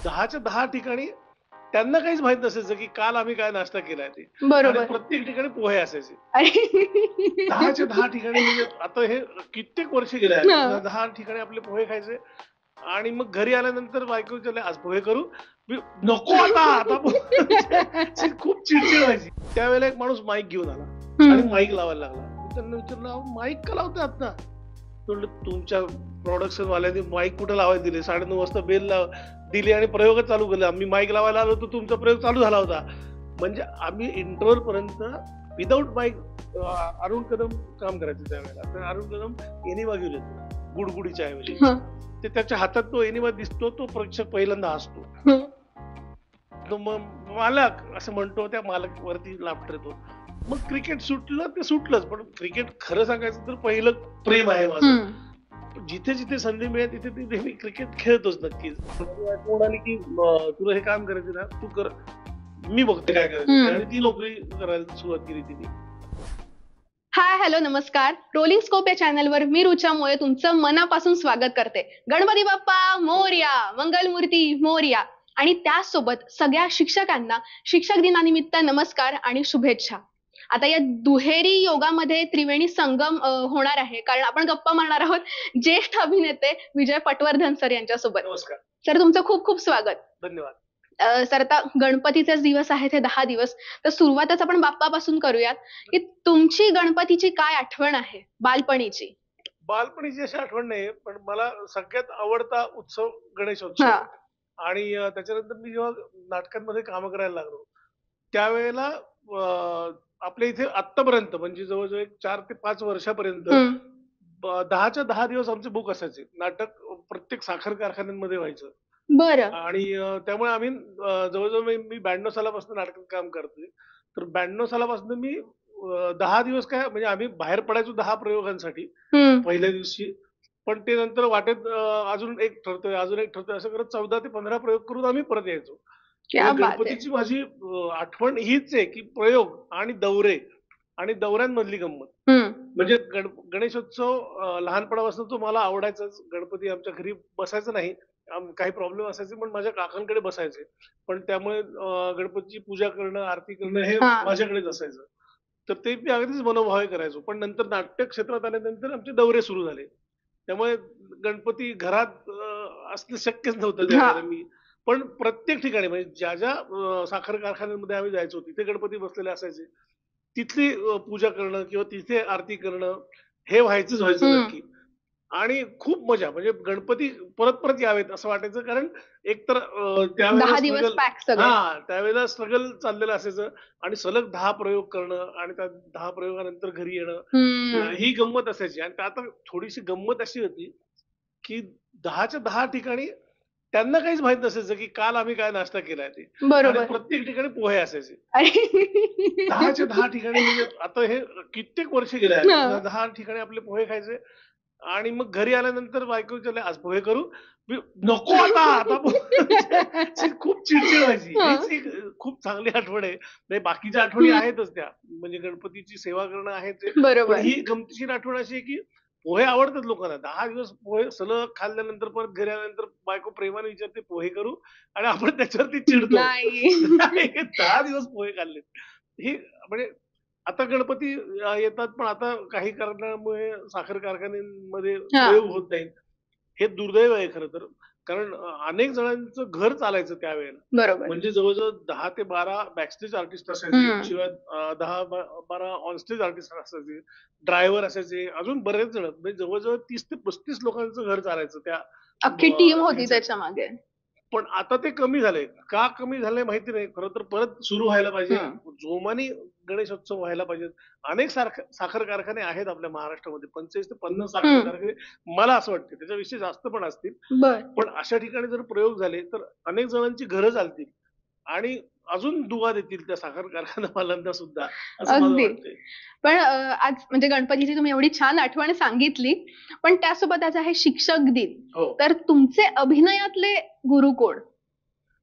10च्या 10 ठिकाणी त्यांना काहीच माहित नसायचं की काल आम्ही काय नाश्ता केलाय ते. आणि बरोबर. प्रत्येक ठिकाणी पोहे असायचे. अरे 10च्या 10 ठिकाणी म्हणजे आता हे कित्येक वर्ष गेले आहेत. 10 ठिकाणी आपले पोहे खायचे आणि मग घरी आल्यानंतर बायको विचारले, "आज पोहे करू?" मी, "नको आता, आता खूप चिडचिड व्हायची." त्यावेळेला एक माणूस माईक घेऊन आला आणि माईक लावायला लागला. मी त्यांना विचारलं, "अहो माईक का लावताय आता?" म्हणलं, "तुमच्या प्रोडक्शन वाल्यांनी माईक कुठे लावायला दिले? 9:30 वाजता बेल दिली आणि प्रयोगच चालू केला. मी माईक लावायला आलो तर तुमचा प्रयोग चालू झाला होता." म्हणजे आम्ही इंटरव्हल पर्यंत विदाऊट माईक अरुण कदम काम करायचे त्यावेळेला. तर अरुण कदम एनिमा घेऊन येतो गुडगुडीच्या ऐवजी. ते त्याच्या हातात तो एनिमा दिसतो, तो प्रेक्षक पहिल्यांदा हसतो. तो मग मालक असं म्हणतो, त्या मालक वरती लाफ्टर येतो. मग क्रिकेट सुटलं ते सुटलंच, पण क्रिकेट खरं सांगायचं तर पहिलं प्रेम आहे माझं. जिथे जिथे संधी मिळेल तिथे तिथे मी क्रिकेट खेळतोच नक्कीच. आठवण आली की तुला हे काम करायचं ना, तू कर, मी बघते काय करायचं. आणि ती नोकरी करायला सुरुवात केली तिने. हाय हॅलो नमस्कार. रोलिंग स्कोप या चॅनलवर मी रुचा मोये तुमचं मनापासून स्वागत करते. गणपती बाप्पा मोरया, मंगलमूर्ती मोरया. आणि त्यासोबत सगळ्या शिक्षकांना शिक्षक दिनानिमित्त नमस्कार आणि शुभेच्छा. आता या दुहेरी योगामध्ये त्रिवेणी संगम होणार आहे, कारण आपण गप्पा मारणार आहोत ज्येष्ठ अभिनेते विजय पटवर्धन सर यांच्यासोबत. नमस्कार सर, तुमचं खूप खूप स्वागत. धन्यवाद. सर, आता गणपतीचेच दिवस आहेत हे 10 दिवस, तर सुरुवातच आपण बाप्पापासून करूयात की तुमची गणपतीची काय आठवण आहे बालपणीची? बालपणीची अशी आठवण नाही, पण मला सगळ्यात आवडता उत्सव गणेशोत्सव. आणि त्याच्यानंतर मी जेव्हा नाटकांमध्ये काम करायला लागलो त्यावेळेला आपल्या इथे आतापर्यंत म्हणजे जवळजवळ एक 4 ते 5 वर्षापर्यंत 10च्या 10 दिवस आमचे बुक असायचे. नाटक प्रत्येक साखर कारखान्यांमध्ये व्हायचं. बरं. आणि त्यामुळे आम्ही जवळजवळ मी 92 सालापासून नाटकात काम करतोय. तर 92 सालापासून मी 10 दिवस काय म्हणजे आम्ही बाहेर पडायचो 10 प्रयोगांसाठी पहिल्या दिवशी. पण ते नंतर वाटेत अजून एक ठरतोय, अजून एक ठरतोय असं करत 14 ते 15 प्रयोग करून आम्ही परत यायचो. क्या म्हणजे बात आहे. गणपतीची माझी आठवण हीच आहे की प्रयोग आणि दौरे आणि दौऱ्यांमधली गंमत. म्हणजे गणेशोत्सव लहानपणापासून तो मला आवडायचाच. गणपती आमच्या घरी बसायचं नाही, काही प्रॉब्लेम असायचे, पण माझ्या काकांकडे बसायचे. पण त्यामुळे गणपतीची पूजा करणं, आरती करणं हे माझ्याकडेच असायचं. तर ते मी अगदीच मनोभावे करायचो. पण नंतर नाट्य क्षेत्रात आल्यानंतर आमचे दौरे सुरू झाले. त्यामुळे गणपती घरात असणं शक्यच नव्हतं त्यावेळेला मी. पण प्रत्येक ठिकाणी म्हणजे ज्या ज्या साखर कारखान्यांमध्ये आम्ही जायचो तिथे गणपती बसलेले असायचे. तिथली पूजा करणं किंवा तिथे आरती करणं हे व्हायचं नक्की. आणि खूप मजा म्हणजे गणपती परत परत यावेत असं वाटायचं. कारण एकतर त्यावेळेला 10 दिवस स्ट्रगल, पॅक सगळे. त्यावेळेला स्ट्रगल चाललेलं असायचं आणि सलग 10 प्रयोग करणं आणि त्या 10 प्रयोगानंतर घरी येणं ही गंमत असायची. आणि त्यात थोडीशी गंमत अशी होती की 10च्या 10 ठिकाणी त्यांना काहीच माहित नसायचं की काल आम्ही काय नाश्ता केलाय ते. आणि प्रत्येक ठिकाणी पोहे असायचे. 10च्या 10 ठिकाणी म्हणजे आता हे कित्येक वर्ष गेले आहेत. 10 ठिकाणी आपले पोहे खायचे आणि मग घरी आल्यानंतर बायको विचारले, "आज पोहे करू?" मी, "नको आता, आता खूप चिडचिड व्हायची. हीच एक खूप चांगली आठवण आहे. म्हणजे बाकीच्या आठवणी आहेतच त्या. म्हणजे गणपतीची सेवा करणं आहेच आहे. पण ही गमतीशीर आठवण अशी आहे की पोहे आवडतात लोकांना. 10 दिवस पोहे सलग खाल्ल्यानंतर परत घरी आल्यानंतर बायको प्रेमाने विचारते, "पोहे करू?" आणि आपण त्याच्यावरती चिडतो. 10 दिवस पोहे खाल्लेत. ही म्हणजे आता गणपती येतात, पण आता काही कारणामुळे साखर कारखान्यांमध्ये प्रयोग होत नाहीत. हे दुर्दैव आहे खरं तर. कारण अनेक जणांचं घर चालायचं त्यावेळेला. म्हणजे जवळजवळ 10 ते 12 बॅकस्टेज आर्टिस्ट असायचे. शिवाय 10-12 ऑनस्टेज आर्टिस्ट असायचे. ड्रायव्हर असायचे. अजून बरेच जण म्हणजे जवळजवळ 30 ते 35 लोकांचं घर चालायचं त्या. अख्खी टीम होती त्याच्या मागे. पण आता ते कमी झालंय. का कमी झालंय माहिती नाही. खरं तर परत सुरू व्हायला पाहिजे. जोमाने गणेशोत्सव व्हायला पाहिजेत. अनेक साखर कारखाने आहेत आपल्या महाराष्ट्रामध्ये. 25 ते 50 साखर कारखाने मला असं वाटतं. त्याच्याविषयी जास्त पण असतील. पण अशा ठिकाणी जर प्रयोग झाले तर अनेक जणांची घरं चालतील आणि अजून दुवा देतील त्या साखर कारखानावाल्यांना सुद्धा, असं मला वाटतंय. पण आज म्हणजे गणपतीची तुम्ही एवढी छान आठवण सांगितली, पण त्यासोबत आज आहे शिक्षक दिन. तर तुमचे अभिनयातले गुरु कोण?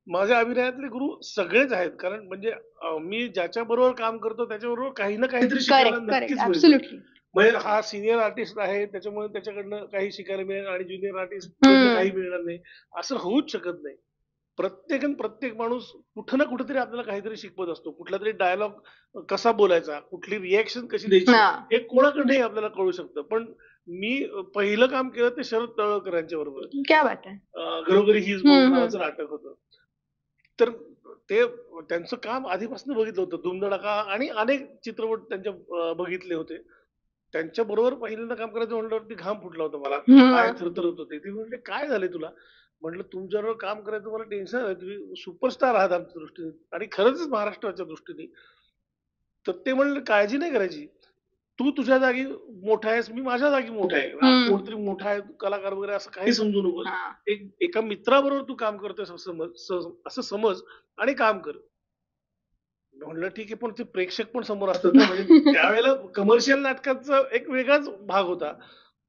माझ्या अभिनयातले गुरु सगळेच आहेत. कारण म्हणजे मी ज्याच्या बरोबर काम करतो त्याच्याबरोबर काही ना काहीतरी शिकायला नक्कीच मिळतं. म्हणजे हा सिनियर आर्टिस्ट आहे त्याच्यामुळे त्याच्याकडनं काही शिकायला मिळेल आणि ज्युनियर आर्टिस्ट काही मिळणार नाही असं होऊच शकत नाही. प्रत्येक माणूस कुठं ना कुठेतरी आपल्याला काहीतरी शिकवत असतो. कुठला तरी डायलॉग कसा बोलायचा, कुठली रिएक्शन कशी द्यायची, हे कोणाकडनंही आपल्याला कळू शकतं. पण मी पहिलं काम केलं ते शरद तळवलकर यांच्या बरोबर. क्या बात आहे. घरोघरी हीच बोल नावाचं नाटक होतं. तर ते त्यांचं काम आधीपासून बघितलं होतं. धूमधडाका आणि अनेक चित्रपट त्यांच्या बघितले होते. त्यांच्या बरोबर पहिल्यांदा काम करायचं म्हटल्यावरती घाम फुटला होता मला. काय थरथरत होते. ते म्हणले, "काय झालंय तुला?" म्हटलं, "तुमच्याबरोबर काम करायचं मला टेन्शन आहे. तुम्ही सुपरस्टार आहात आमच्या दृष्टीने आणि खरंच महाराष्ट्राच्या दृष्टीने." तर ते म्हणले, "काळजी नाही करायची. तू तुझ्या जागी मोठा आहेस, मी माझ्या जागी मोठा आहे. कोणतरी मोठा आहे, कलाकार वगैरे असं काही समजू नकोस. एका मित्राबरोबर तू काम करतोयस असं समज आणि काम कर." म्हणलं ठीक आहे, पण ते प्रेक्षक पण समोर असतात ना, म्हणजे त्यावेळेला कमर्शियल नाटकाचा एक वेगळाच भाग होता.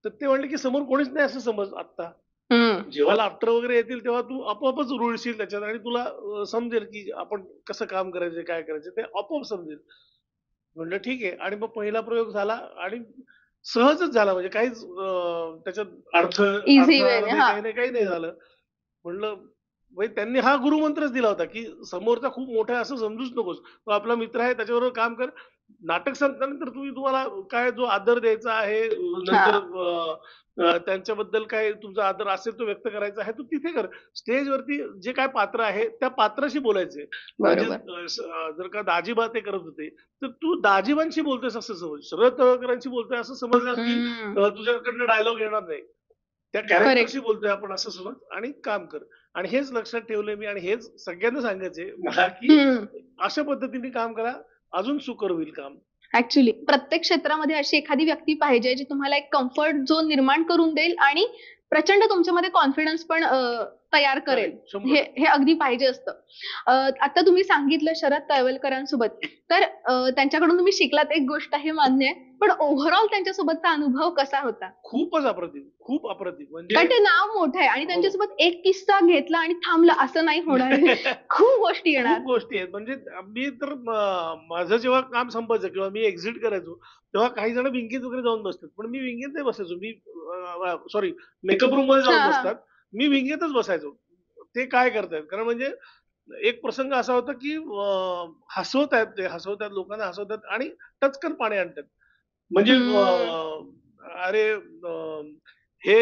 तर ते म्हणले की समोर कोणीच नाही असं समज आता. जेव्हा लाफ्टर वगैरे येतील तेव्हा तू आपोआपच रुळशील त्याच्यात आणि तुला समजेल की आपण कसं काम करायचं, काय करायचं ते आपोआप समजेल. म्हणलं ठीक आहे आणि मग पहिला प्रयोग झाला आणि सहजच झाला म्हणजे काहीच त्याच्यात काही नाही झालं. म्हणलं म्हणजे त्यांनी हा गुरुमंत्रच दिला होता, की समोरचा खूप मोठा आहे असं समजूच नकोस. तो आपला मित्र आहे त्याच्याबरोबर काम कर. नाटक संपल्यानंतर तुम्हाला काय जो आदर द्यायचा आहे, नंतर त्यांच्याबद्दल काय तुमचा आदर असेल तो व्यक्त करायचा आहे, तो तिथे कर. स्टेजवरती जे काय पात्र आहे, त्या पात्राशी बोलायचंय. म्हणजे जर का दाजीबा ते करत होते, तर तू दाजीबांशी बोलतोयस असं समज. शरद तळवलकरांशी बोलतोय असं समजलं की तुझ्याकडनं डायलॉग येणार नाही. त्या कॅरेक्टरशी बोलतोय आपण असं समज आणि काम कर. आणि हेच लक्षात ठेवलंय मी आणि हेच सगळ्यांना सांगायचंय मला की अशा पद्धतीने काम करा, अजून सुकर होईल काम. ऍक्च्युली प्रत्येक क्षेत्रामध्ये अशी एखादी व्यक्ती पाहिजे जी तुम्हाला एक कम्फर्ट झोन निर्माण करून देईल आणि प्रचंड तुमच्यामध्ये कॉन्फिडन्स पण तयार करेल. हे अगदी पाहिजे असतं. आता तुम्ही सांगितलं शरद तळवलकरांसोबत, तर त्यांच्याकडून तुम्ही शिकलात एक गोष्ट हे मान्य आहे, पण ओव्हरऑल त्यांच्यासोबतचा अनुभव कसा होता? खूपच अप्रतिम, खूप अप्रतिम. म्हणजे कारण ते नाव मोठं आहे आणि त्यांच्यासोबत एक किस्सा घेतला आणि थांबला असं नाही होणार. खूप गोष्टी येणार. खूप गोष्टी आहेत. म्हणजे मी तर माझं जेव्हा काम संपायचं किंवा मी एक्झिट करायचो तेव्हा काही जण विंगीत वगैरे जाऊन बसतात, पण मी विंगीत नाही बसायचो. मी सॉरी मेकअप रूम मध्ये जाऊन बसतात, मी विंगीतच बसायचो. ते काय करतायत, कारण म्हणजे एक प्रसंग असा होता की हसवतायत लोकांना हसवतात आणि टचकन पाणी आणतात. म्हणजे अरे हे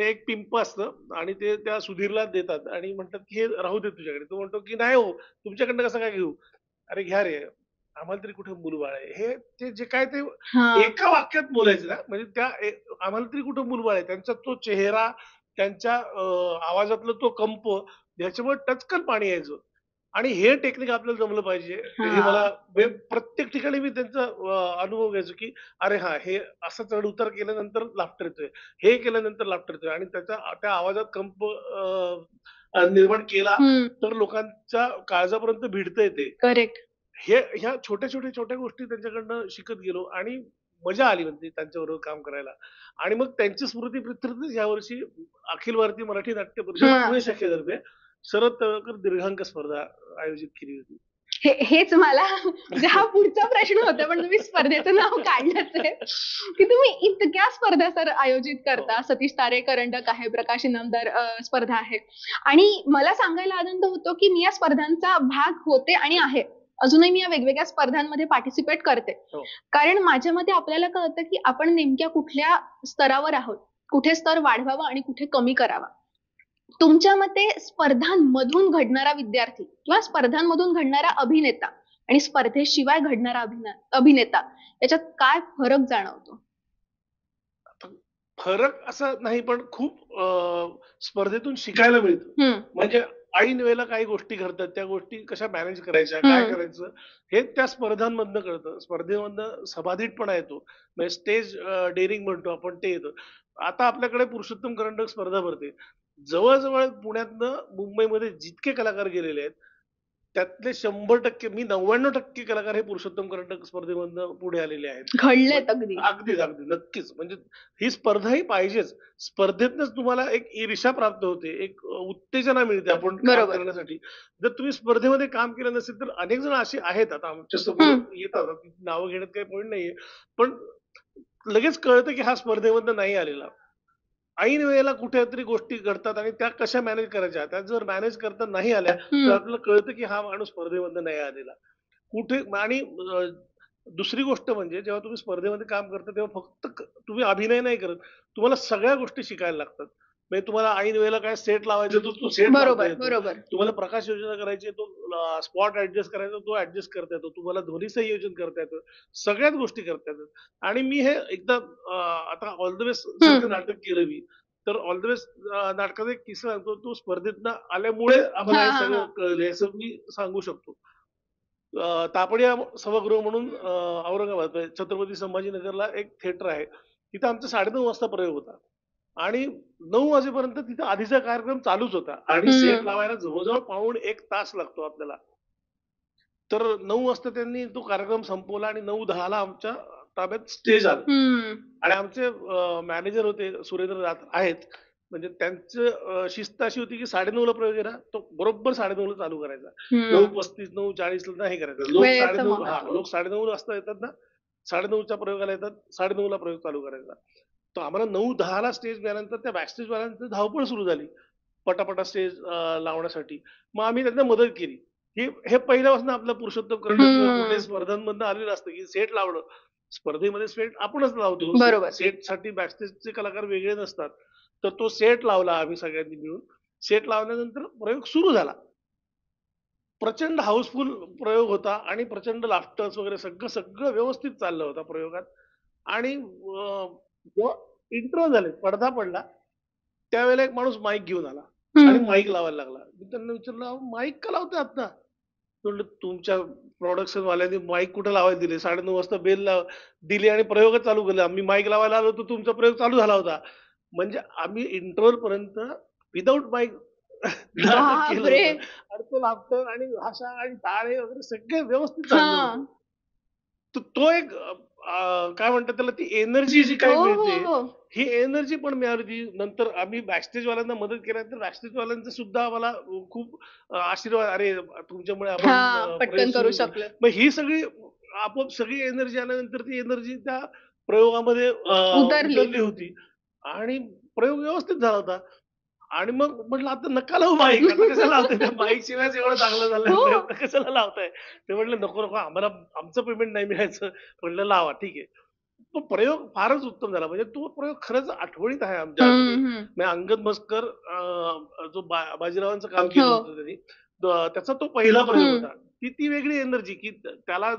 एक पिंप असतं आणि ते त्या सुधीरला देतात आणि म्हणतात की हे राहू दे तुझ्याकडे. तो म्हणतो की नाही हो, तुमच्याकडनं कसं काय घेऊ? अरे घ्या रे, आम्हाला तरी कुठे मूलबाळ आहे. हे ते जे काय ते एका वाक्यात बोलायचं ना, म्हणजे आम्हाला तरी कुठे मूलबाळ आहे. त्यांचा तो चेहरा, त्यांच्या आवाजातला तो कंप याच्यामुळे टचकन पाणी यायचं. आणि हे टेक्निक आपल्याला जमलं पाहिजे. हे मला प्रत्येक ठिकाणी मी त्यांचा अनुभव घ्यायचो की अरे हा, हे असं चढ उतार केल्यानंतर लाफ्टर येतोय, हे केल्यानंतर लाफ्टर येतोय आणि त्या आवाजात कंप निर्माण केला तर लोकांच्या काळजापर्यंत भिडता येते. करेक्ट. ह्या छोट्या गोष्टी त्यांच्याकडनं शिकत गेलो आणि मजा आली म्हणजे त्यांच्याबरोबर काम करायला. आणि मग त्यांची स्मृतीप्रित्यर्थच यावर्षी अखिल भारतीय मराठी नाट्य परिषद पुणे शाखेतर्फे शरद तळवलकर दीर्घांक स्पर्धा आयोजित केली होती. हेच मला हा पुढचा प्रश्न होता, पण तुम्ही स्पर्धेचं नाव काढलंच आहे की तुम्ही इतक्या स्पर्धा सर आयोजित करता. सतीश तारे करंडक आहे, प्रकाश इनामदार स्पर्धा आहे आणि मला सांगायला आनंद होतो की मी या स्पर्धांचा भाग होते आणि आहे. अजूनही मी या वेगवेगळ्या स्पर्धांमध्ये पार्टिसिपेट करते. कारण माझ्या मते आपल्याला कळतं की आपण नेमक्या कुठल्या स्तरावर आहोत, कुठे स्तर वाढवावा आणि कुठे कमी करावा. तुमच्या मते स्पर्धांमधून घडणारा विद्यार्थी किंवा स्पर्धांमधून घडणारा अभिनेता आणि स्पर्धेशिवाय घडणारा अभिनेता याच्यात काय फरक जाणवतो? फरक असा नाही, पण खूप स्पर्धेतून शिकायला मिळतं. म्हणजे ऐन वेळेला काही गोष्टी घडतात, त्या गोष्टी कशा मॅनेज करायच्या, काय करायचं हे त्या स्पर्धांमधनं कळतं. स्पर्धेमधनं सभाधीटपणा येतो, म्हणजे स्टेज डेअरिंग म्हणतो आपण, ते येतं. आता आपल्याकडे पुरुषोत्तम करंडक स्पर्धा भरते. जवळजवळ पुण्यातनं मुंबईमध्ये जितके कलाकार गेलेले आहेत त्यातले 100%, मी 99% कलाकार हे पुरुषोत्तम करंडक स्पर्धेमधनं पुढे आलेले आहेत. घडलेत अगदी. अगदीच नक्कीच. म्हणजे ही स्पर्धा ही पाहिजेच. स्पर्धेतनच तुम्हाला एक ईर्ष्या प्राप्त होते, एक उत्तेजना मिळते आपण काम करण्यासाठी. जर तुम्ही स्पर्धेमध्ये काम केलं नसेल तर अनेक जण असे आहेत, आता आमच्या समोर येतात, नावं घेण्यात काही पॉईंट नाहीये, पण लगेच कळतं की हा स्पर्धेमधनं नाही आलेला. ऐन वेळेला कुठेतरी गोष्टी घडतात आणि त्या कशा मॅनेज करायच्या, त्या जर मॅनेज करता नाही आल्या तर हम्म. आपल्याला कळतं की हा माणूस स्पर्धेमध्ये नाही आलेला कुठे. आणि दुसरी गोष्ट म्हणजे जेव्हा तुम्ही स्पर्धेमध्ये काम करता तेव्हा फक्त तुम्ही अभिनय नाही करत, तुम्हाला सगळ्या गोष्टी शिकायला लागतात. म्हणजे तुम्हाला ऐन वेळेला काय सेट लावायचा तो सेट लावता बरोबर येतो, बरोबर. तुम्हाला प्रकाश योजना करायची आहे, तो स्पॉट ऍडजस्ट करायचा तो ऍडजस्ट करता येतो, तुम्हाला ध्वनी संयोजन करता येतं, सगळ्याच गोष्टी करता येतात. आणि मी हे एकदा आता ऑल द बेस्ट सारखं नाटक केलं मी. तर ऑल द बेस्ट नाटकाचा एक किस्सा सांगतो, तो स्पर्धेतनं आल्यामुळे आम्हाला हा हे हा सगळं हा. कळलं असं मी सांगू शकतो. तापडिया सभागृह म्हणून औरंगाबाद म्हणजे छत्रपती संभाजीनगरला एक थिएटर आहे. तिथं आमचा 9:30 वाजता प्रयोग होता आणि 9 वाजेपर्यंत तिथं आधीचा कार्यक्रम चालूच होता आणि सेट लावायला जवळजवळ पाऊण 1 तास लागतो आपल्याला. तर 9 वाजता त्यांनी तो कार्यक्रम संपवला आणि 9:10 ला आमच्या ताब्यात स्टेज आलं. आणि आमचे मॅनेजर होते सुरेंद्र नाथ आहेत. म्हणजे त्यांचं शिस्त अशी होती की 9:30 ला प्रयोग आहे ना, तो बरोबर 9:30 ला चालू करायचा. 9:35 9:40 ला नाही करायचा. लोक वेळेचं 9:30 महत्त्व. लोक 9:30 वाजता येतात ना, 9:30 च्या प्रयोगाला येतात, 9:30 ला प्रयोग चालू करायचा. तर आम्हाला 9:10 ला स्टेज मिळाल्यानंतर त्या बॅकस्टेज वाल्यांची धावपळ सुरू झाली. पटापटा स्टेज लावण्यासाठी. मग आम्ही त्यांना मदत केली. हे पहिल्यापासून आपलं पुरुषोत्तम करणं किंवा कुठल्याही स्पर्धांमधनं आलेलं असतं की सेट लावणं. स्पर्धेमध्ये सेट आपणच लावतो. बरोबर. सेटसाठी बॅकस्टेजचे कलाकार वेगळे नसतात. तर तो सेट लावला आम्ही सगळ्यांनी मिळून. सेट लावल्यानंतर प्रयोग सुरू झाला. प्रचंड हाऊसफुल प्रयोग होता आणि प्रचंड लाफ्टर्स वगैरे सगळं सगळं व्यवस्थित चाललं होतं प्रयोगात. आणि जेव्हा इंट्रो झाले, पडदा पडला, त्यावेळेला एक माणूस माईक घेऊन आला आणि माईक लावायला लागला. मी त्यांना विचारलं, "अहो माईक का लावताय आता?" म्हटलं, "तुमच्या प्रोडक्शन वाल्यांनी माईक कुठं लावायला दिले? 9:30 वाजता बेल दिली आणि प्रयोगच चालू केला. मी माईक लावायला आलो तर तुमचा प्रयोग चालू झाला होता." म्हणजे आम्ही इंटरव्हल पर्यंत विदाऊट माईक नाटक केलं बापरे. होतं. आणि तो लाफ्टर आणि भाषा आणि ताळे वगैरे सगळे व्यवस्थित चाललं होतं. तर तो एक काय म्हणतात त्याला, ती एनर्जी जी काही हो हो मिळते, हो. ही एनर्जी पण मिळाली होती. नंतर आम्ही बॅकस्टेज वाल्यांना मदत केल्यानंतर बॅकस्टेज वाल्यांचा सुद्धा आम्हाला खूप आशीर्वाद, "अरे तुमच्यामुळे आपण पटकन प्रयोग करू सुरू." शकलो. मग ही सगळी आपोआप सगळी एनर्जी आल्यानंतर ती एनर्जी त्या प्रयोगामध्ये उतरली. उतरली होती आणि प्रयोग व्यवस्थित झाला होता. आणि मग म्हटलं, "आता नका लावू माईक. आता कशाला लावताय? त्या माईक शिवायच एवढं चांगलं झालंय हो. प्रयोग, तर कशाला लावताय?" ते म्हटले, "नको, नको. आम्हाला आमचं पेमेंट नाही मिळायचं." म्हटलं, "लावा, ठीक आहे." तो प्रयोग फारच उत्तम झाला. म्हणजे तो प्रयोग खरंच आठवणीत आहे आमच्या अगदी. म्हणजे अंगद मस्कर जो बाजीरावांचं काम केलं हो. होतं त्यांनी, त्याचा तो पहिला प्रयोग होता. ती वेगळी एनर्जी की त्याला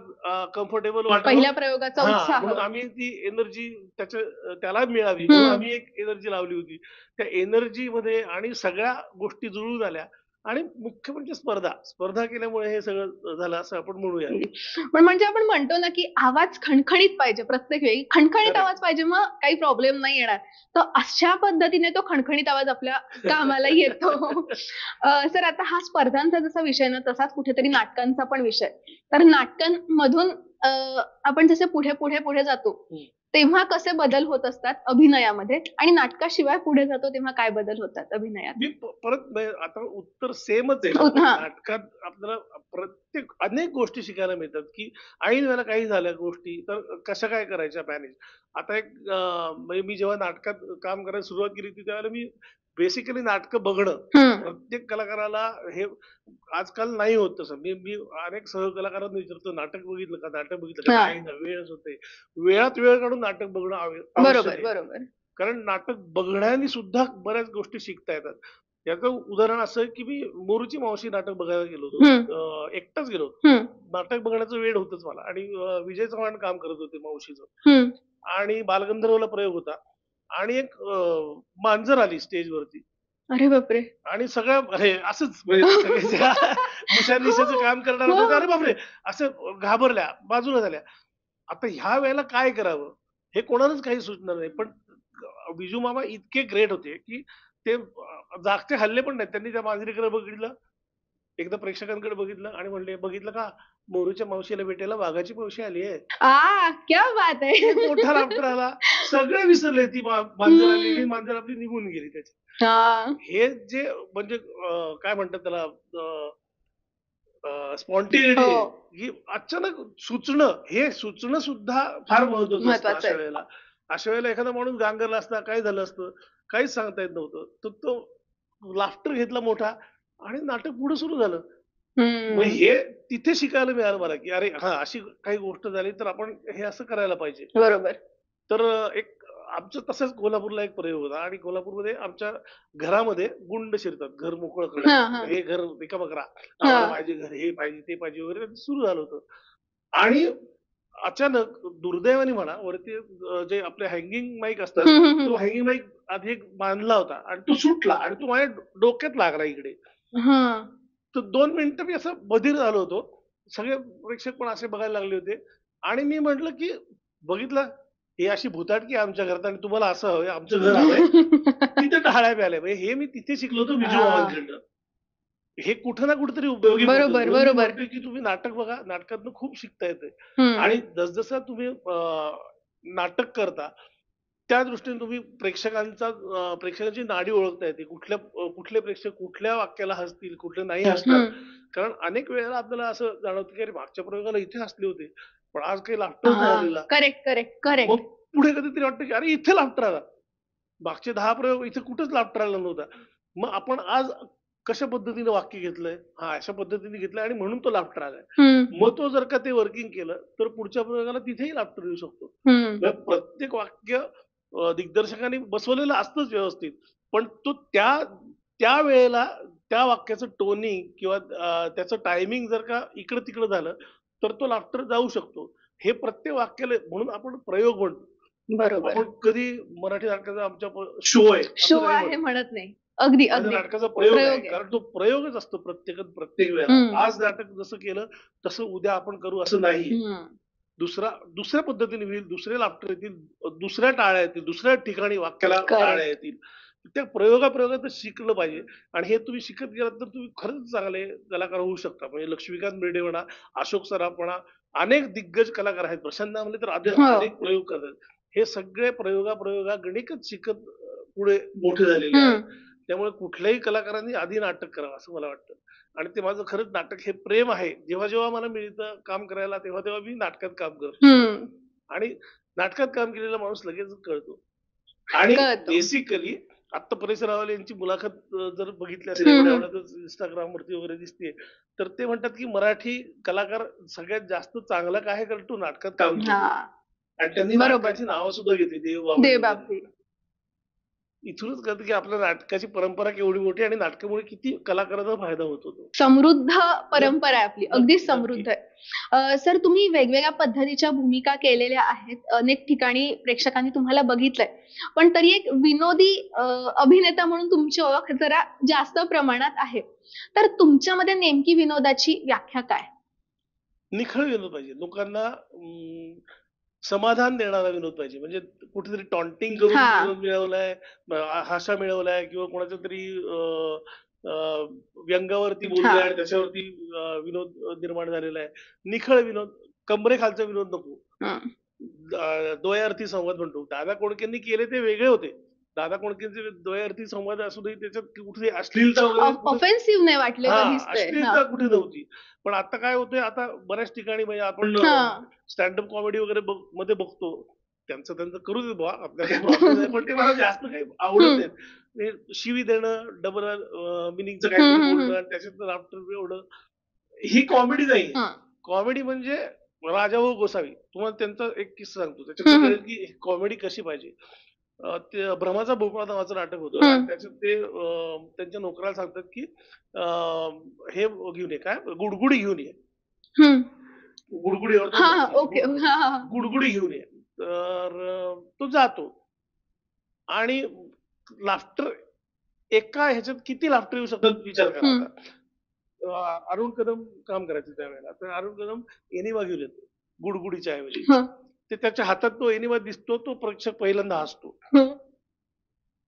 कम्फर्टेबल वाटावं. पहिल्या प्रयोगाचा उत्साह. म्हणून आम्ही ती एनर्जी त्याला मिळावी म्हणून आम्ही एक एनर्जी लावली होती. त्या एनर्जी मध्ये आणि सगळ्या गोष्टी जुळून आल्या आणि मुख्य म्हणजे स्पर्धा केल्यामुळे हे सगळं झालं असं आपण म्हणूया. पण म्हणजे आपण म्हणतो ना, की आवाज खणखणीत पाहिजे प्रत्येक वेळी. खणखणीत Correct. आवाज पाहिजे, मग काही प्रॉब्लेम नाही येणार. तर अशा पद्धतीने तो खणखणीत आवाज आपल्या कामाला येतो. सर आता हा स्पर्धांचा जसा विषय ना, तसाच कुठेतरी नाटकांचा पण विषय. तर नाटकांमधून आपण जसे पुढे जातो, तेव्हा कसे बदल होत असतात अभिनयामध्ये आणि नाटकाशिवाय पुढे जातो तेव्हा काय बदल होतात अभिनयात? मी परत आता उत्तर सेमच आहे. नाटकात आपल्याला प्रत्येक अनेक गोष्टी शिकायला मिळतात की ऐन वेळेला काही झाल्या गोष्टी तर कशा काय करायच्या मॅनेज. आता एक म्हणजे मी जेव्हा नाटकात काम करायला सुरुवात केली होती त्यावेळेला मी बेसिकली नाटकं बघणं, प्रत्येक कलाकाराला हे आजकाल नाही होत तसं. मी अनेक सहकलाकारांना विचारतो, नाटक बघितलं का, नाटक बघितलं का? नाही ना, वेळच होते. वेळात वेळ काढून नाटक बघणं आवश्यक बरोबर आहे. बरोबर. कारण नाटक बघण्याने सुद्धा बऱ्याच गोष्टी शिकता येतात. याचं उदाहरण असं आहे की मी मोरूची मावशी नाटक बघायला गेलो होतो. एकटाच गेलो होतो. नाटक बघण्याचा वेळ होतच मला आणि विजय चव्हाण काम करत होते मावशीचं. आणि बालगंधर्वला प्रयोग होता आणि एक मांजर आली स्टेजवरती अरे बापरे. आणि सगळं हे असंच म्हणजे सगळ्याच्या मुशानिशाचं काम करणार होतं. अरे बापरे, असं घाबरल्या, बाजूला झाल्या. आता ह्या वेळेला काय करावं हे कोणालाच काही सुचणार नाही. पण विजू मामा इतके ग्रेट होते की ते जागचे हल्ले पण नाहीत. त्यांनी त्या मांजरीकडे बघितलं, एकदा प्रेक्षकांकडे बघितलं आणि म्हणले, "बघितलं का, मोरूच्या मावशीला भेटायला वाघाची मावशी आली आहे." क्या बात है. खूप मोठा लाफ्टर आला. सगळे विसरले, ती मांजर आली आणि मांजर आपली निघून गेली त्याची. हे जे म्हणजे काय म्हणतात त्याला, स्पॉन्टेनिटी हो. ही अचानक सुचणं, हे सुचणं सुद्धा फार महत्वाचं असतं अशा वेळेला. अशा वेळेला एखादा माणूस गांगरला असता, काय झालं असतं, काहीच सांगता येत नव्हतं. तर तो लाफ्टर घेतला मोठा आणि नाटक पुढे सुरू झालं. मग हे तिथे शिकायला मिळालं मला, की अरे हां, अशी काही गोष्ट झाली तर आपण हे असं करायला पाहिजे. बरोबर. तर एक आमचं तसंच कोल्हापूरला एक प्रयोग होता आणि कोल्हापूरमध्ये आमच्या घरामध्ये गुंड शिरतात, घर मोकळं करण्यासाठी. हे घर रिकामं करा, आम्हाला पाहिजे घर, हे पाहिजे, ते पाहिजे वगैरे सुरू झालं होतं. आणि अचानक दुर्दैवाने म्हणा वरती जे आपले हँगिंग माईक असतात, तो हँगिंग माईक आधी एक बांधला होता आणि तो सुटला आणि तो माझ्या डोक्यात लागला इकडे. तर 2 मिनिटं मी असं बधीर झालो होतो. सगळे प्रेक्षक पण असे बघायला लागले होते आणि मी म्हटलं, की "बघितलं, ही अशी भुताटकी आहे आमच्या घरात आणि तुम्हाला असं हवंय, आमचं घर हवंय." तिथे टाळ्या मिळाल्या. म्हणजे हे मी तिथे शिकलो होतो विजू मामांकडनं. हे कुठं ना कुठेतरी उपयोगी पडतं. बरोबर, म्हणून मी बरोबर. म्हणतोय, की तुम्ही नाटक बघा. नाटकातनं खूप शिकता येतंय आणि जसजसं तुम्ही नाटक करता, त्या दृष्टीने तुम्ही प्रेक्षकांची नाडी ओळखता येते. कुठले प्रेक्षक कुठल्या वाक्याला हसतील, कुठले नाही हसणार. कारण अनेक वेळेला आपल्याला असं जाणवतं, की अरे मागच्या प्रयोगाला इथे हसले होते, पण आज काही लाफ्टर नाही आलेला. Correct, correct, correct. मग पुढे कधीतरी वाटतं, की अरे इथे लाफ्टर आला. मागचे 10 प्रयोग इथे कुठेच लाफ्टर आला नव्हता. मग आपण आज कशा पद्धतीने वाक्य घेतलंय? हां, अशा पद्धतीने घेतलंय आणि म्हणून तो लाफ्टर आलाय. मग तो जर का ते वर्किंग केलं, तर पुढच्या प्रयोगाला तिथेही लाफ्टर येऊ शकतो. म्हणजे प्रत्येक वाक्य दिग्दर्शकाने बसवलेलं असतंच व्यवस्थित. पण तो त्या त्या वेळेला त्या वाक्याचं टोनिंग किंवा त्याचं टायमिंग जर का इकडं-तिकडं झालं, तर तो लाफ्टर जाऊ शकतो. हे प्रत्येक वाक्याला म्हणून आपण प्रयोग म्हणतो. बरोबर. आपण कधी मराठी नाटकाचा आमच्या शो आहे शो आहे म्हणत नाही. अगदी, अगदी. नाटकाचा प्रयोग आहे. प्रयोग आहे. कारण तो प्रयोगच असतो प्रत्येक वेळेला. आज नाटक जसं केलं तसं उद्या आपण करू असं नाही. दुसऱ्या पद्धतीने होईल, दुसरे लाफ्टर येतील, दुसऱ्या टाळ्या येतील, दुसऱ्या ठिकाणी वाक्याला टाळ्या येतील. त्या प्रयोगात शिकलं पाहिजे आणि हे तुम्ही शिकत गेलात तर तुम्ही खरंच चांगले कलाकार होऊ शकता. म्हणजे लक्ष्मीकांत बेर्डे म्हणा, अशोक सराफ म्हणा, अनेक दिग्गज कलाकार आहेत. प्रशांत दामले तर अनेक प्रयोग करतात. हे सगळे गणिकच शिकत पुढे मोठे झालेले आहेत. त्यामुळे कुठल्याही कलाकारांनी आधी नाटक करावं असं मला वाटतं. आणि ते माझं खरंच नाटक हे प्रेम आहे. जेव्हा मला मिळतं काम करायला तेव्हा मी नाटकात काम करतो. आणि नाटकात काम केलेला माणूस लगेच कळतो. आणि बेसिकली आता परेश रावल यांची मुलाखत जर बघितली असेल Instagram वरती वगैरे दिसते, तर ते म्हणतात की मराठी कलाकार सगळ्यात जास्त चांगला काय करतो नाटकात काम करतो. आणि त्यांनी नाटकाची नावं सुद्धा घेतली देवबाभळी. इथूनच कळतं की आपल्या नाटकाची परंपरा केवढी मोठी आणि नाटकामुळे किती कलाकारांना फायदा होतो. समृद्ध परंपरा आहे आपली, अगदी समृद्ध आहे. सर, तुम्ही वेगवेगळ्या पद्धतीच्या भूमिका केलेल्या आहेत, अनेक ठिकाणी प्रेक्षकांनी तुम्हाला बघितलंय, पण तरी एक विनोदी अभिनेता म्हणून तुमची ओळख जरा जास्त प्रमाणात आहे. तर तुमच्यामध्ये नेमकी विनोदाची व्याख्या काय? निखळ विनोद पाहिजे. लोकांना समाधान देणारा विनोद पाहिजे. म्हणजे कुठेतरी टॉन्टिंग करून विनोद मिळवलाय, हाशा मिळवलाय किंवा कोणाच्या तरी व्यंगावरती बोललाय आणि त्याच्यावरती विनोद निर्माण झालेला आहे. निखळ विनोद, कमरेखालचा विनोद नको. द्वयार्थी संवाद म्हणतो. दादा कोंडकेंनी केले ते वेगळे होते. दादा कोंडकेंचे द्वयार्थी संवाद असूनही त्याच्यात कुठे अश्लीलता ऑफेन्सिव्ह नाही वाटले, अश्लीलता कुठे नव्हती. पण आता काय होतंय, आता बऱ्याच ठिकाणी म्हणजे आपण स्टँडअप कॉमेडी वगैरे मध्ये बघतो. त्यांचं करू दे बुवा, आपल्याला काही प्रॉब्लेम नाही. पण ते मला जास्त काही आवडत नाही. शिवी देणं, डबल मिनिंगचं काहीतरी बोलणं आणि त्याच्यात लाफ्टर एवढं, ही कॉमेडी नाही. कॉमेडी म्हणजे राजाभाऊ गोसावी. तुम्हाला त्यांचा एक किस्सा सांगतो, त्याच्यात कळेल की कॉमेडी कशी पाहिजे. ते भ्रमाचा भोपळा नावाचं नाटक होतं. त्याच्यात ते त्यांच्या नोकराला सांगतात की हे घेऊन ये, काय गुडगुडी घेऊन ये. गुडगुडी गुडगुडी घेऊन ये. तर तो जातो आणि लाफ्टर एका ह्याच्यात किती लाफ्टर येऊ शकतात विचार करा. अरुण कदम काम करायचे त्यावेळेला, तर अरुण कदम एनिमा घेऊन येतो गुडगुडीच्या ऐवजी. ते त्याच्या हातात तो एनिमा दिसतो, तो प्रेक्षक पहिल्यांदा हसतो.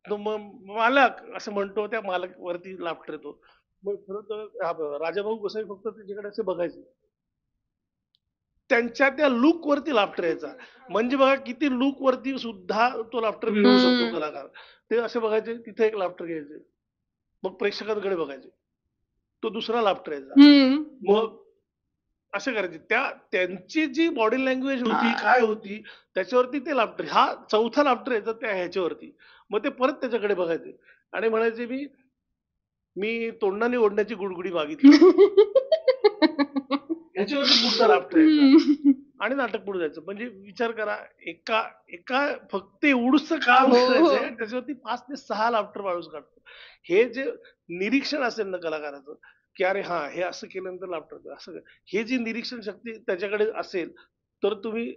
तो मालक असं म्हणतो, त्या मालक वरती लाफ्टर येतो. मग खरं तर राजाभाऊ गोसावी फक्त त्याच्याकडे असे बघायचे, त्यांच्या त्या लुक वरती लाफ्टर यायचा. म्हणजे बघा किती लुक वरती सुद्धा तो लाफ्टर मिळवू शकतो कलाकार. ते असे बघायचे, तिथे एक लाफ्टर घ्यायचे, मग प्रेक्षकांकडे बघायचे, तो दुसरा लाफ्टर यायचा. मग असं करायचे. त्यांची जी बॉडी लँग्वेज होती, काय होती, त्याच्यावरती ते लाफ्टर. हा चौथा लाफ्टर यायचा त्या ह्याच्यावरती. मग ते परत त्याच्याकडे बघायचे आणि म्हणायचे, मी मी तोंडाने ओढण्याची गुडगुडी मागितली. ह्याच्यावरती पुढचा लाफ्टर यायचा आणि नाटक पुढे जायचं. म्हणजे विचार करा, एका एका फक्त एवढंसं काम हो, करायचंय हो. आणि त्याच्यावरती 5 ते 6 लाफ्टर माणूस काढतो. हे जे निरीक्षण असेल ना कलाकाराचं, की अरे हां, हे असं केल्यानंतर लाफ्टर असं हे जी निरीक्षण शक्ती त्याच्याकडे असेल, तर तुम्ही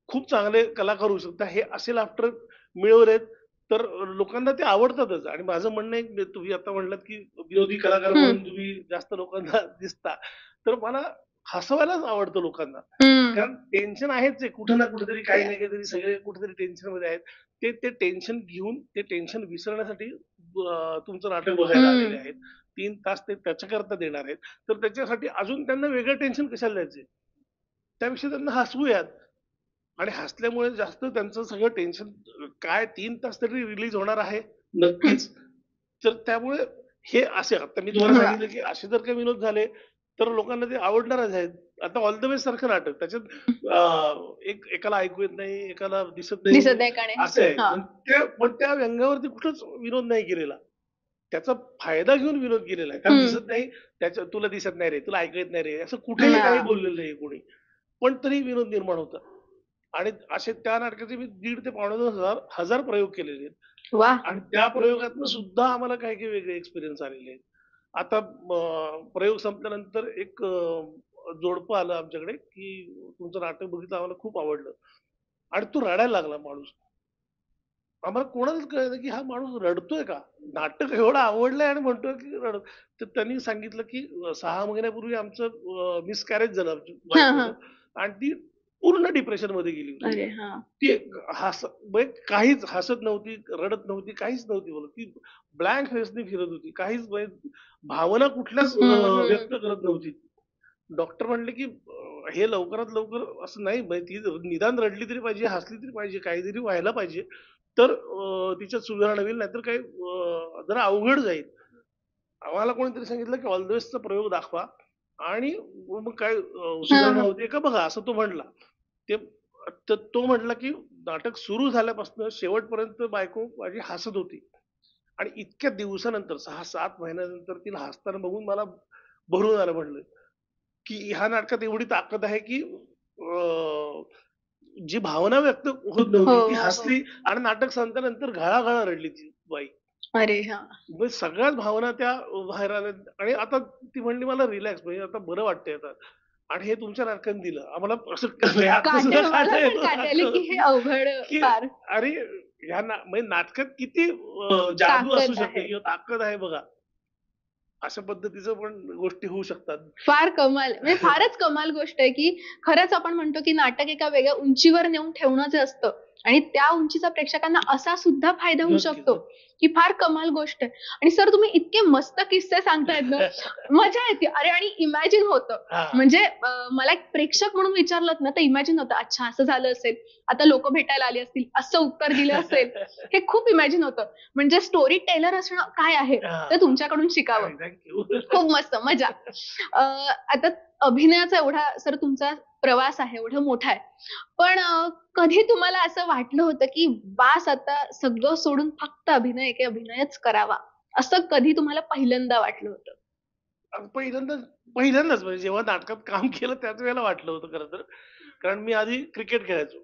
खूप चांगले कलाकार होऊ शकता. हे असे लाफ्टर मिळवलेत तर लोकांना ते आवडतातच. आणि माझं म्हणणं आहे, तुम्ही आता म्हणलात, की विनोदी कलाकार म्हणून तुम्ही जास्त लोकांना दिसता. तर मला हसवायलाच आवडतं लोकांना. कारण टेन्शन आहेच आहे. कुठं ना कुठेतरी काही ना काहीतरी सगळे कुठेतरी टेन्शनमध्ये आहेत. ते टेन्शन घेऊन ते टेन्शन विसरण्यासाठी तुमचं नाटक बघायला आलेले आहेत. 3 तास ते त्याच्याकरता देणार आहेत. तर त्याच्यासाठी अजून त्यांना वेगळं टेन्शन कशाला द्यायचंय? त्यापेक्षा त्यांना हसवूयात. आणि हसल्यामुळे जास्त त्यांचं सगळं टेन्शन काय 3 तास तरी रिलीज होणार आहे. नक्कीच. तर त्यामुळे हे असे आता मी तुम्हाला सांगितलं, की असे जर काही विनोद झाले, तर लोकांना ते आवडणारच आहेत. आता ऑल द वे सारखं नाटक त्याच्यात एकाला ऐकू येत नाही, एकाला दिसत नाही. दिसत नाही का नाही? असं आहे. पण त्या व्यंगावरती कुठंच विनोद नाही केलेला. त्याचा फायदा घेऊन विनोद केलेला आहे. त्याला दिसत नाही, तुला दिसत नाही रे, तुला ऐकू येत नाही रे, असं कुठेही काही बोललेलं नाही कोणी. पण तरी विनोद निर्माण होतात. आणि असे त्या नाटकाचे मी 1.5 ते पावणे 2 हजार प्रयोग केलेले आहेत. वाह! आणि त्या प्रयोगातनं सुद्धा आम्हाला काही काही वेगळे एक्सपिरियन्स आलेले आहेत. आता प्रयोग संपल्यानंतर एक जोडपं आलं आमच्याकडे, की तुमचं नाटक बघितलं आम्हाला खूप आवडलं. आणि तो रडायला लागला माणूस. आम्हाला कोणालाच कळलं नाही, की हा माणूस रडतोय का? नाटक एवढं आवडलंय आणि म्हणतोय की तर त्यांनी सांगितलं, की 6 महिन्यापूर्वी आमचं मिसकॅरेज झालं आमच्या बायकोचं आणि ती पूर्ण डिप्रेशनमध्ये गेली होती. अरे हां. ती म्हणजे काहीच हसत नव्हती, रडत नव्हती, काहीच नव्हती बोलत. ती ब्लँक फेसने फिरत होती. काहीच म्हणजे भावना कुठल्याच व्यक्त करत नव्हती. डॉक्टर म्हणले, की हे लवकरात लवकर असं नाही म्हणजे ती निदान रडली तरी पाहिजे, हसली तरी पाहिजे, काहीतरी व्हायला पाहिजे. तर तिच्यात सुधारणा होईल, नाहीतर काही जरा अवघड जाईल. आम्हाला कोणीतरी सांगितलं, की ऑल्वेजचा प्रयोग दाखवा आणि मग काय सुधारणा होते का बघा, असं तो म्हटला. ते तर तो म्हटला, की नाटक सुरू झाल्यापासून शेवटपर्यंत बायको माझी हसत होती. आणि इतक्या दिवसानंतर 6-7 महिन्यानंतर तिला हसताना बघून मला भरून आलं म्हटलं, की ह्या नाटकात एवढी ताकद आहे, की जी भावना व्यक्त होत नव्हती ती हसली आणि नाटक संपल्यानंतर घळाघळा रडली ती बाई. अरे हां. म्हणजे सगळ्याच भावना त्या बाहेर आल्या आणि आता ती म्हणली मला रिलॅक्स म्हणजे आता बरं वाटतंय आता. आणि हे तुमच्या नाटकाने दिलं. आम्हाला असं आता सुद्धा काटा येतो. की हे अवघड की फार अरे म्हणजे नाटकात किती जादू असू ताकद शकते आहे. किंवा ताकद आहे बघा. अशा पद्धतीचं पण गोष्टी होऊ शकतात. फार कमाल म्हणजे फारच कमाल गोष्ट आहे, की खरंच आपण म्हणतो, की नाटक एका वेगळ्या उंचीवर नेऊन ठेवणं जे असतं आणि त्या उंचीचा प्रेक्षकांना असा सुद्धा फायदा होऊ नक्कीच, शकतो, की फार कमाल गोष्ट आहे. आणि सर तुम्ही इतके मस्त किस्से सांगतायत ना, मजा येते. अरे आणि इमॅजिन होतं. हां. म्हणजे मला एक प्रेक्षक म्हणून विचारलत ना, तर इमॅजिन होतं, अच्छा असं झालं असेल, आता लोकं भेटायला आली असतील, असं उत्तर दिलं असेल. हे खूप इमॅजिन होतं. म्हणजे स्टोरी टेलर असणं काय आहे, ते तुमच्याकडून शिकावं. Thank you. खूप मस्त मजा. आता अभिनयाचा एवढा सर तुमचा प्रवास आहे, एवढा मोठा आहे. पण कधी तुम्हाला असं वाटलं होतं, की बास आता सगळं सोडून फक्त अभिनय, की अभिनयच करावा, असं कधी तुम्हाला पहिल्यांदा वाटलं होतं? पहिल्यांदाच पहिल्यांदाच म्हणजे जेव्हा नाटकात काम केलं त्याच वेळेला वाटलं होतं खरं तर. कारण मी आधी क्रिकेट खेळायचो.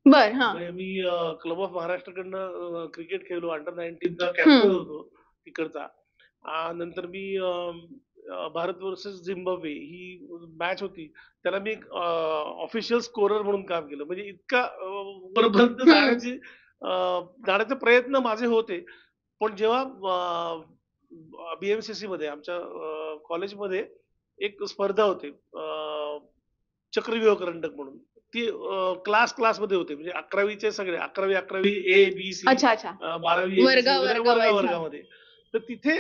बरं, हां. म्हणजे मी क्लब ऑफ महाराष्ट्रकडनं क्रिकेट खेळलो. अंडर 19चा कॅप्टन होतो तिकडचा. नंतर मी भारत व्हर्सेस झिम्बाब्वे ही मॅच होती. त्याला मी एक ऑफिशियल स्कोरर म्हणून काम केलं. म्हणजे इतका वरपर्यंत जाण्याचे प्रयत्न माझे होते. पण जेव्हा BMCC मध्ये आमच्या कॉलेजमध्ये एक स्पर्धा होती. चक्रव्यूह करंडक म्हणून. ती क्लासमध्ये होते. म्हणजे 11वीचे सगळे 11वी ए, बी, सी अच्छा, अच्छा. 12वी वर्गामध्ये. तर तिथे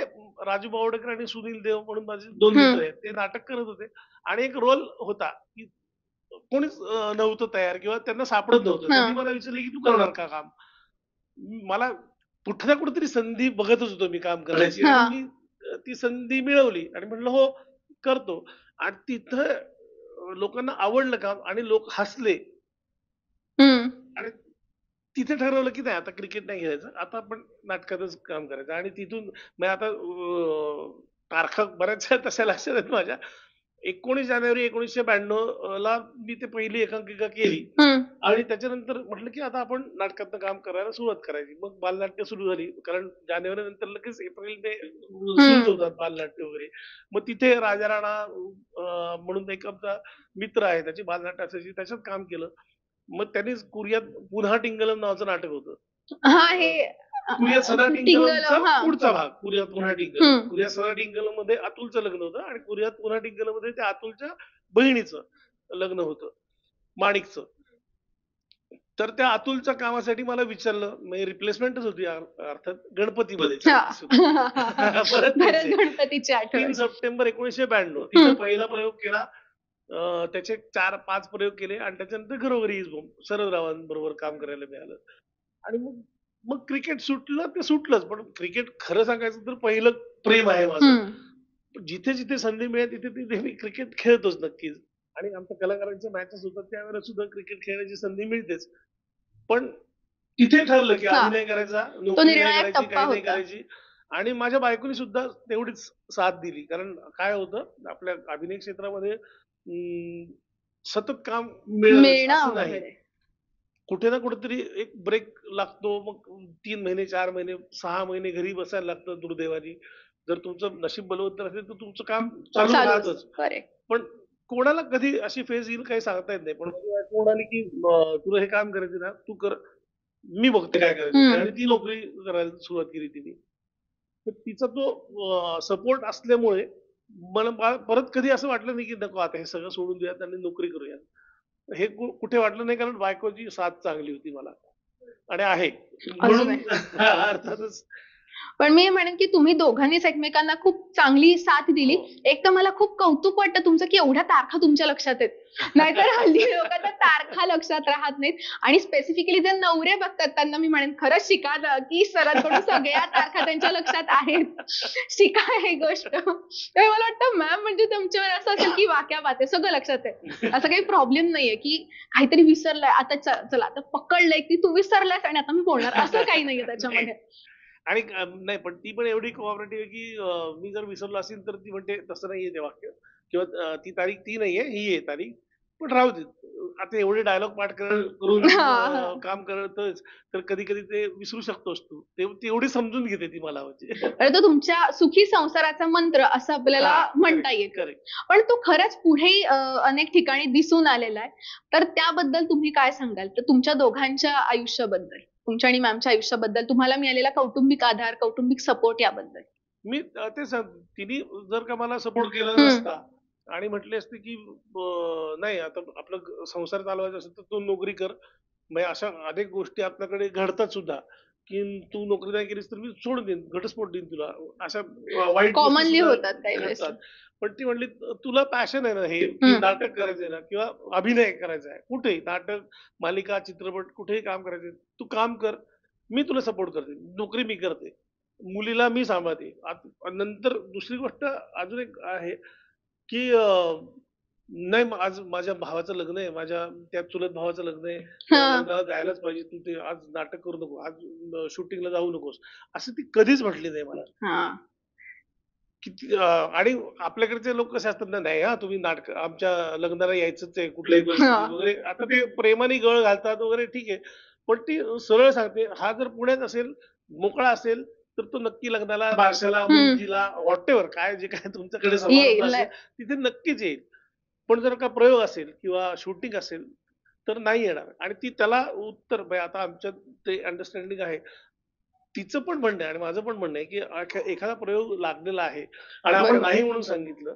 राजू बावडेकर आणि सुनील देव म्हणून माझे 2 मित्र आहेत. ते नाटक करत होते आणि एक रोल होता, की कोणीच नव्हतं तयार किंवा त्यांना सापडत नव्हतं. त्यांनी मला विचारलं, की "तू करणार का काम?" मला कुठे ना कुठेतरी संधी बघतच होतो मी काम करायची आणि मी ती संधी मिळवली आणि म्हटलं, "हो, करतो." आणि तिथं लोकांना आवडलं काम आणि लोक हसले आणि तिथे ठरवलं की नाही आता क्रिकेट नाही खेळायचं, आता आपण नाटकातच काम करायचं. आणि तिथून मग आता तारखा बऱ्याचशा तशा लक्षात आहेत माझ्या. 19 जानेवारी 1992 ला मी ते पहिली एकांकिका केली आणि त्याच्यानंतर म्हटलं की आता आपण नाटकातनं काम करायला सुरुवात करायची. मग बालनाट्य सुरू झाली, कारण जानेवारी नंतर लगेच एप्रिल मे सुरूच होतात बालनाट्य वगैरे. मग तिथे राजा राणा म्हणून एक आमचा मित्र आहे, त्याची बालनाट्य असायची, त्याच्यात काम केलं. मग त्यांनीच कुर्यात पुन्हा टिंगलम नावाचं नाटक होतं. कुर्यात सदा टिंगलमचा पुढचा भाग, कुर्यात पुन्हा टिंगलम. कुर्यात सदा टिंगलम मध्ये अतुलचं लग्न होतं आणि कुर्यात पुन्हा टिंगलम मध्ये त्या अतुलच्या बहिणीचं लग्न होतं, माणिकचं. तर त्या अतुलच्या कामासाठी मला विचारलं, म्हणजे रिप्लेसमेंटच होती अर्थात, गणपतीमध्ये. परत गणपतीची 3 सप्टेंबर 1992 तिथे पहिला प्रयोग केला. त्याचे 4-5 प्रयोग केले आणि त्याच्यानंतर घरोघरी शरदरावांबरोबर काम करायला मिळालं. आणि मग क्रिकेट सुटलं ते सुटलंच, पण क्रिकेट खरं सांगायचं तर पहिलं प्रेम आहे माझं. जिथे जिथे संधी मिळेल तिथे तिथे मी क्रिकेट खेळतोच नक्कीच. आणि आमच्या कलाकारांच्या मॅचेस होतात त्यावेळेला सुद्धा क्रिकेट खेळण्याची संधी मिळतेच. पण तिथे ठरलं की अभिनय करायचा, नोकरी नाही करायची, काही नाही करायची. आणि माझ्या बायकोनी सुद्धा तेवढीच साथ दिली, कारण काय होतं आपल्या अभिनय क्षेत्रामध्ये सतत काम मिळणं असं नाही, कुठे ना कुठेतरी एक ब्रेक लागतो. मग 3 महिने 4 महिने 6 महिने घरी बसायला लागतं दुर्दैवानी. जर तुमचं नशीब बलवत्तर असेल तर तुमचं काम चालू राहतच. पण कोणाला कधी अशी फेज येईल काही सांगता येत नाही. पण म्हणाली की तुला हे काम करायचं ना, तू कर, मी बघते काय करायचं. आणि ती नोकरी करायला सुरुवात केली तिने. तर तिचा तो सपोर्ट असल्यामुळे मला परत कधी असं वाटलं नाही की नको आता हे सगळं सोडून द्यात आणि नोकरी करूया. हे कुठे वाटलं नाही, कारण बायकोची साथ चांगली होती मला आणि आहे म्हणून अर्थातच. पण मी म्हणेन की तुम्ही दोघांनीच एकमेकांना खूप चांगली साथ दिली. एक तर मला खूप कौतुक वाटतं तुमचं की एवढ्या तारखा तुमच्या लक्षात आहेत, नाहीतर हल्ली लोकांना तारखा लक्षात राहत नाहीत. आणि स्पेसिफिकली जे नवरे बघतात त्यांना मी म्हणेन खरंच शिका की सरांकडून सगळ्या तारखा त्यांच्या लक्षात आहेत, शिका ही गोष्ट. तर मला वाटतं मॅम म्हणजे तुमच्यावर असं असेल की वाक्या बात आहे, सगळं लक्षात आहे, असं काही प्रॉब्लेम नाहीये की काहीतरी विसरलंय आता चला आता पकडलंय की तू विसरलायस आणि आता मी बोलणार, असं काही नाहीये त्याच्यामध्ये. आणि नाही, पण ती पण एवढी कोऑपरेटिव्ह आहे की मी जर विसरलो असेल तर ती म्हणते तसं नाहीये ते वाक्य, किंवा ती तारीख ती नाहीये, ही आहे तारीख, पण राहू दे. आता एवढे डायलॉग पाठ करून काम करतच तर कधी कधी ते विसरू शकतोस तू, तेवढी समजून घेते ती मला. म्हणजे तो तुमच्या सुखी संसाराचा मंत्र असं आपल्याला म्हणता येईल. पण तो खरंच पुढेही अनेक ठिकाणी दिसून आलेला आहे. तर त्याबद्दल तुम्ही काय सांगाल? तर तुमच्या दोघांच्या आयुष्याबद्दल, तुमच्या आणि मॅमच्या आयुष्याबद्दल तुम्हाला मिळालेला कौटुंबिक आधार, कौटुंबिक सपोर्ट याबद्दल. मी ते तिने जर का मला सपोर्ट केला नसता आणि म्हटले असते की नाही आता आपलं संसार चालवायचा असेल तर तू नोकरी कर, म्हणजे अशा अनेक गोष्टी आपल्याकडे घडतात सुद्धा की तू नोकरी नाही केलीस तर मी सोडून देईन, घटस्फोट देईन तुला, अशा वाईट कॉमनली होतात काही वेळेस. पण ती म्हणली तुला पॅशन आहे ना, हे नाटक करायचंय ना किंवा अभिनय करायचा आहे, कुठेही नाटक, मालिका, चित्रपट, कुठेही काम करायचंय, तू काम कर, मी तुला सपोर्ट करते, नोकरी मी करते, मुलीला मी सांभाळते. नंतर दुसरी गोष्ट अजून एक आहे की नाही आज माझ्या भावाचं लग्न आहे, माझ्या त्या चुलत भावाचं लग्न आहे, लग्नाला जायलाच पाहिजे, तू ते आज नाटक करू नको, आज शूटिंगला जाऊ नकोस, असं ती कधीच म्हटली नाही मला. किती आणि आपल्याकडचे लोक कसे असतात ना, नाही हा तुम्ही नाटक आमच्या लग्नाला यायचंच आहे कुठल्याही परिस्थितीत वगैरे, आता ते प्रेमाने गळ घालतात वगैरे, ठीक आहे, पण ती सरळ सांगते हा जर पुण्यात असेल, मोकळा असेल तर तो नक्की लग्नाला, बारशाला, मुंजीला, व्हॉटेवर काय जे काय तुमच्याकडे समारंभ असेल तिथे नक्कीच येईल. पण जर का प्रयोग असेल किंवा शूटिंग असेल तर नाही येणार. आणि ती त्याला उत्तर, आता आमच्यात ते अंडरस्टँडिंग आहे. तिचं पण म्हणणं आहे आणि माझं पण म्हणणं आहे की एखादा प्रयोग लागलेला आहे आणि आपण नाही म्हणून सांगितलं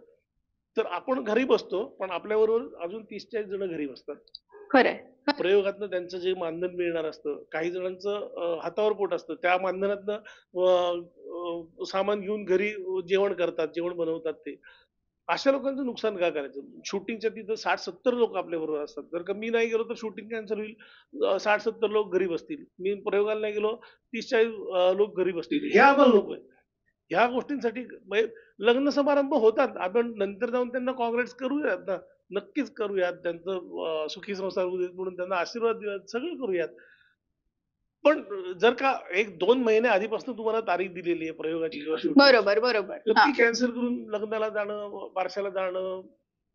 तर आपण घरी बसतो, पण आपल्याबरोबर अजून 30-40 जण घरी बसतात. खरंय. प्रयोगातनं त्यांचं जे मानधन मिळणार असतं, काही जणांचं हातावर पोट असतं, त्या मानधनातनं सामान घेऊन घरी जेवण करतात, जेवण बनवतात. ते अशा लोकांचं नुकसान का करायचं? शूटिंगच्या तिथं 60-70 लोक आपल्या बरोबर असतात. जर का मी नाही गेलो तर शूटिंग कॅन्सल होईल, 60-70 लोक घरी बसतील. मी प्रयोगाला नाही गेलो, 30-40 लोक घरी बसतील. हे आम्हाला नकोय. ह्या गोष्टींसाठी लग्न समारंभ होतात, आपण नंतर जाऊन त्यांना कॉंग्रॅट्स करूयात ना, नक्कीच करूयात. त्यांचं सुखी संसार होऊ देत म्हणून त्यांना आशीर्वाद देऊयात, सगळं करूयात. पण जर का 1-2 महिने आधीपासून तुम्हाला तारीख दिलेली आहे प्रयोगाची किंवा शूटिंगची, बरोबर बरोबर तर हा ती कॅन्सल करून लग्नाला जाणं, बारशाला जाणं,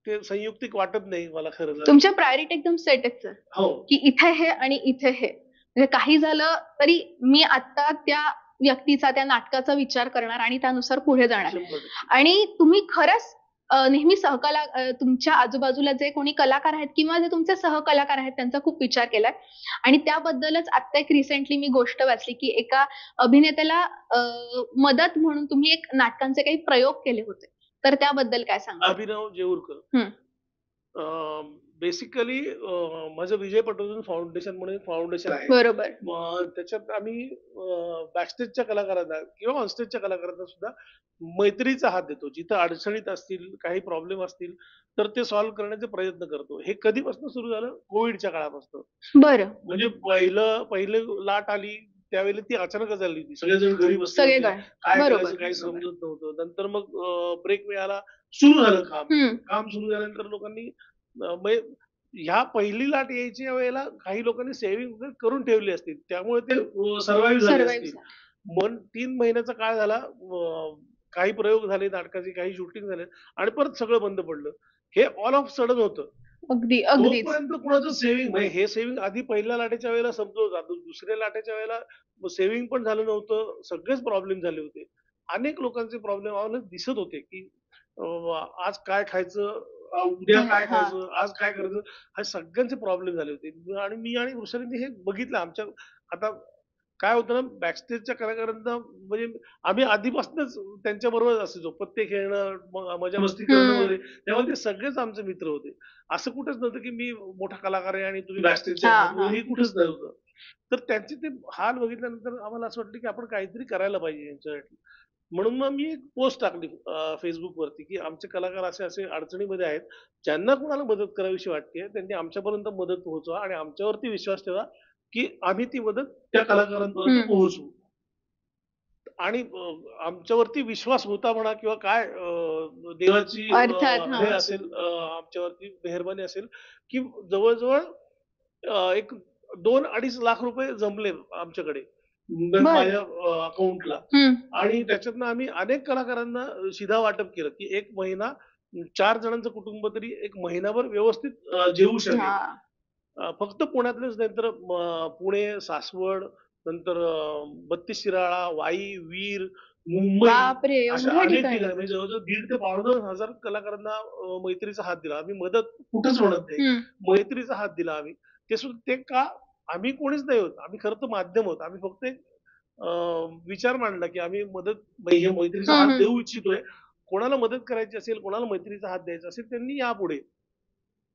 ते संयुक्तिक वाटत नाही मला खरं तर. तुमच्या प्रायोरिटी एकदम सेट आहेत सर हो. की इथे हे आणि इथे हे म्हणजे काही झालं तरी मी आता त्या व्यक्तीचा त्या नाटकाचा विचार करणार आणि त्यानुसार पुढे जाणार 100%. आणि तुम्ही खरंच नेहमी तुमच्या आजूबाजूला जे कोणी कलाकार आहेत किंवा जे तुमचे सहकलाकार आहेत त्यांचा खूप विचार केलाय आणि त्याबद्दलच आता एक रिसेंटली मी गोष्ट वाचली की एका अभिनेत्याला मदत म्हणून तुम्ही एक नाटकांचे काही प्रयोग केले होते तर त्याबद्दल काय सांगा अभिनव जेऊरकर. बेसिकली माझं विजय पटवर्धन फाउंडेशन म्हणून फाउंडेशन आहे. बरोबर त्याच्यात आम्ही बॅकस्टेजच्या कलाकारांना किंवा ऑनस्टेजच्या कलाकारांना सुद्धा मैत्रीचा हात देतो. जिथं अडचणीत असतील, काही प्रॉब्लेम असतील तर ते सॉल्व्ह करण्याचे प्रयत्न करतो. हे कधीपासून सुरू झालं? कोविडच्या काळापासून. बरं म्हणजे पहिले लाट आली त्यावेळेला ती अचानकच आली होती. सगळेजण घरी बसले सगळे होते. काय काय बरोबर करायचं काही समजत नव्हतं. नंतर मग ब्रेक मिळाला, सुरू झालं काम. काम सुरू झाल्यानंतर लोकांनी म्हणजे ह्या पहिली लाट यायच्या वेळेला काही लोकांनी सेव्हिंग करून ठेवली असतील. त्यामुळे ते सर्व्हाइव्ह झाले असतील. मग 3 महिन्याचा काळ झाला. काही प्रयोग झाले नाटकाचे, काही शूटिंग झाले आणि परत सगळं बंद पडलं. हे ऑल ऑफ सडन होतं. अगदी अगदी तोपर्यंत कुणाचं सेव्हिंग म्हणजे हे सेव्हिंग आधी पहिल्या लाटेच्या वेळेला समजवत होतं. दुसऱ्या लाटेच्या वेळेला सेव्हिंग पण झालं नव्हतं. सगळेच प्रॉब्लेम झाले होते. अनेक लोकांचे प्रॉब्लेम आम्हाला दिसत होते, की आज काय खायचं, उद्या काय खायचं, आज काय करायचं, हे सगळ्यांचे प्रॉब्लेम झाले होते. आणि मी आणि वृषालींनी हे बघितलं आमच्या. आता काय होतं ना, बॅकस्टेजच्या कलाकारांना म्हणजे आम्ही आधीपासूनच त्यांच्या बरोबर असायचो. पत्ते खेळणं, मजा मस्ती करणं वगैरे. तेव्हा ते सगळेच आमचे मित्र होते. असं कुठेच नव्हतं की मी मोठा कलाकार आहे आणि तुम्ही बॅकस्टेजच्या हे कुठेच नव्हतं. तर त्यांचे ते हाल बघितल्यानंतर आम्हाला असं वाटलं की आपण काहीतरी करायला पाहिजे यांच्यासाठी. म्हणून मग मी एक पोस्ट टाकली फेसबुकवरती, की आमचे कलाकार असे असे अडचणीमध्ये आहेत. ज्यांना कुणाला मदत करावीशी वाटते त्यांनी आमच्यापर्यंत मदत पोहोचवा आणि आमच्यावरती विश्वास ठेवा की आम्ही ती मदत त्या कलाकारांपर्यंत पोहोचवू. आणि आमच्यावरती विश्वास होता म्हणा किंवा काय देवाची हे असेल आमच्यावरती मेहरबानी असेल की जवळजवळ एक 2-2.5 लाख रुपये जमले आमच्याकडे माझ्या अकाउंटला. आणि त्याच्यातनं आम्ही अनेक कलाकारांना शिधा वाटप केलं की एक महिना 4 जणांचं कुटुंब तरी एक महिनाभर व्यवस्थित जेवू शकेल. फक्त पुण्यातलेच नाही तर पुणे, सासवड, नंतर 32 शिराळा, वाई, वीर, मुंबई अशा अनेक ठिकाणी म्हणजे जवळजवळ 1,500 ते 2,500 कलाकारांना मैत्रीचा हात दिला. आम्ही मदत कुठंच म्हणत नाही, मैत्रीचा हात दिला आम्ही. ते सुद्धा ते का आम्ही कोणीच नाही होत. आम्ही खरं तर माध्यम होत. आम्ही फक्त एक विचार मांडला की आम्ही मैत्रीचा हात देऊ इच्छितोय. कोणाला मदत करायची असेल, कोणाला मैत्रीचा हात द्यायचा असेल त्यांनी यापुढे.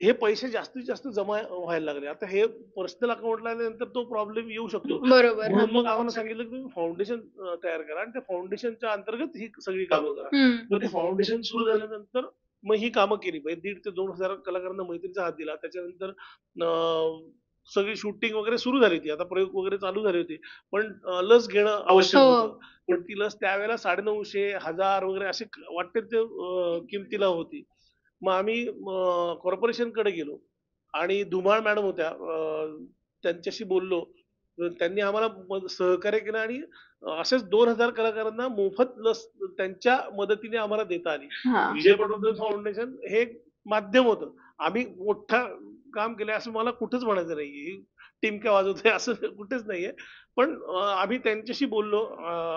हे पैसे जास्तीत जास्त जमा व्हायला लागले. आता हे पर्सनल अकाउंटला आल्यानंतर तो प्रॉब्लेम येऊ शकतो. बरोबर. म्हणून मग आम्हाला सांगितलं की तुम्ही फाउंडेशन तयार करा आणि त्या फाउंडेशनच्या अंतर्गत ही सगळी कामं करा. मग ते फाउंडेशन सुरू झाल्यानंतर मग ही कामं केली. म्हणजे 1,500 ते 2,000 कलाकारांना मैत्रीचा हात दिला. त्याच्यानंतर सगळी शूटिंग वगैरे सुरू झाली होती. आता प्रयोग वगैरे चालू झाले होते. पण लस घेणं आवश्यक होतं. पण ती लस त्यावेळेला 950, 1000 वगैरे असे वाटते ते किमतीला होती. मग आम्ही कॉर्पोरेशनकडे गेलो आणि धुमाळ मॅडम होत्या. त्यांच्याशी बोललो. त्यांनी आम्हाला सहकार्य केलं आणि असेच 2,000 कलाकारांना मोफत लस त्यांच्या मदतीने आम्हाला देता आली. विजय पटवर्धन फाउंडेशन हे एक माध्यम होतं. आम्ही मोठं काम केलंय असं मला कुठंच म्हणायचं नाहीये. टिमक्या वाजवतोय असं कुठेच नाहीये. पण आम्ही त्यांच्याशी बोललो.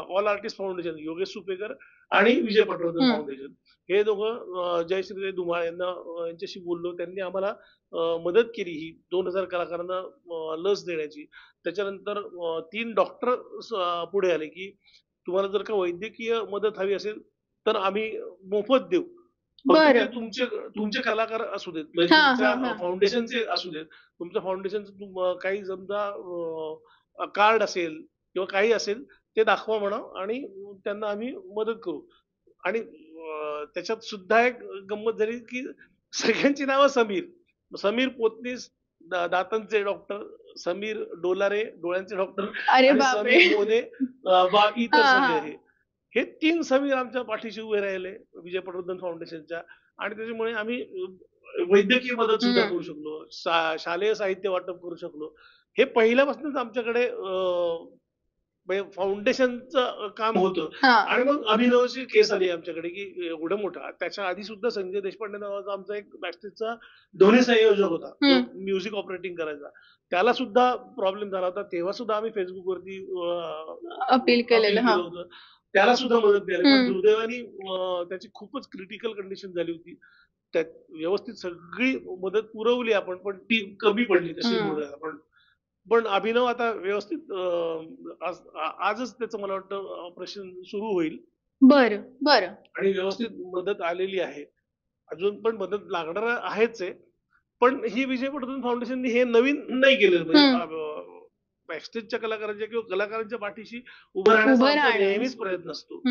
All artist foundation, Yogesh Supekar आणि विजय पटवर्धन फाउंडेशन हे दोघं जयश्री धुमाळ यांच्याशी बोललो. त्यांनी आम्हाला मदत केली ही 2,000 कलाकारांना लस देण्याची. त्याच्यानंतर 3 डॉक्टर पुढे आले की तुम्हाला जर का वैद्यकीय मदत हवी असेल तर आम्ही मोफत देऊ. तुमचे कलाकार असू देत, तुमच्या फाउंडेशनचे असू देत. तुमच्या फाउंडेशनचं काही समजा कार्ड असेल किंवा काही असेल ते दाखवा म्हणा आणि त्यांना आम्ही मदत करू. आणि त्याच्यात सुद्धा एक गंमत झाली की सगळ्यांची नावं समीर पोतनीस दातांचे डॉक्टर, समीर डोलारे डोळ्यांचे डॉक्टर आणि समीर मोने बाकी इतर सगळे हे 3 समीर आमच्या पाठीशी उभे राहिले विजय पटवर्धन फाउंडेशनच्या. आणि त्याच्यामुळे आम्ही वैद्यकीय मदत सुद्धा हम्म. करू शकलो, शालेय साहित्य वाटप करू शकलो. हे पहिल्यापासूनच आमच्याकडे फाउंडेशनचं काम होतं. हा. आणि मग अभिनवची केस आली आमच्याकडे, की एवढं मोठं. त्याच्या आधी सुद्धा संजय देशपांडे नावाचा आमचा एक बॅकस्टेजचा ध्वनी संयोजक होता, जो म्युझिक ऑपरेटिंग करायचा. त्याला सुद्धा प्रॉब्लेम झाला होता. तेव्हा सुद्धा आम्ही फेसबुकवरती अपील केलेलं. केलं होतं. त्याला सुद्धा मदत मिळाली. पण हम्म. दुर्दैवाने त्याची खूपच क्रिटिकल कंडिशन झाली होती. त्यात व्यवस्थित सगळी मदत पुरवली आपण, पण ती कमी पडली तशी मदत. पण अभिनव आता व्यवस्थित आजच त्याचं मला वाटतं ऑपरेशन सुरू होईल. बरं बरं. आणि व्यवस्थित मदत आलेली आहे. अजून पण मदत लागणार आहेच आहे. पण ही विजय पटवर्धन फाउंडेशनने हे नवीन नाही केलेलं. म्हणजे बॅकस्टेजच्या कलाकारांच्या किंवा कलाकारांच्या पाठीशी उभं राहण्याचा नेहमीच प्रयत्न असतो.